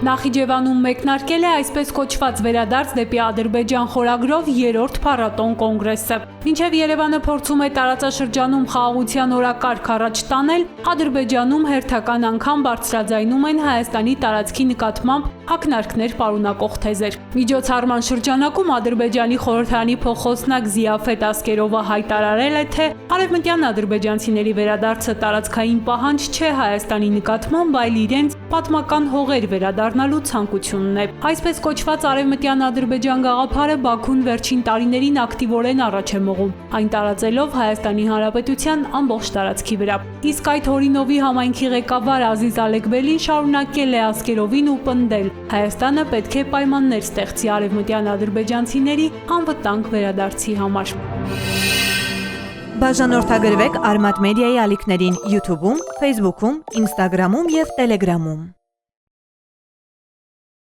Նախիջևանում մեկնարկել է այսպես կոչված վերադարձ դեպի Ադրբեջան խորագրով 3-րդ փառատոն կոնգրեսը։ Մինչև Երևանը փորձում է տարածաշրջանում խաղաղության օրակարգ առաջ տանել, Ադրբեջանում հերթական անգամ բարձրաձայնում են Հայաստանի տարածքի նկատմամբ ակնարկներ պարունակող թեզեր։ Միջոցառման շրջանակում Ադրբեջանի խորհրդարանի փոխոսնակ Զիաֆետ Ասկերովը հայտարարել է, թե արևմտյան ադրբեջանցիների վերադարձը տարածքային պահանջ չէ Հայաստանի նկատմամբ, այլ իրենց պատմական հողեր վերադառնալու ցանկությունն է։ Այսպես կոչված արևմտյան Ադրբեջան գաղափարը Բաքուն վերջին տարիներին ակտիվորեն առաջ է մղում, այն տարածելով Հայաստանի Հանրապետության ամբողջ տարածքի վրա։ Իսկ այդ օրինովի համայնքի ղեկավար Ազիզ Ալեքբելին շարունակել է Ասկերովին ու պնդել. Հայաստանը պետք է պայմաններ ստեղծի արևմտյան ադրբեջանցիների անվտանգ վերադարձի համար։ Բաժանորդագրվեք Արմատ մեդիայի ալիքներին YouTube-ում, Facebook-ում, Instagram-ում և Telegram-ում։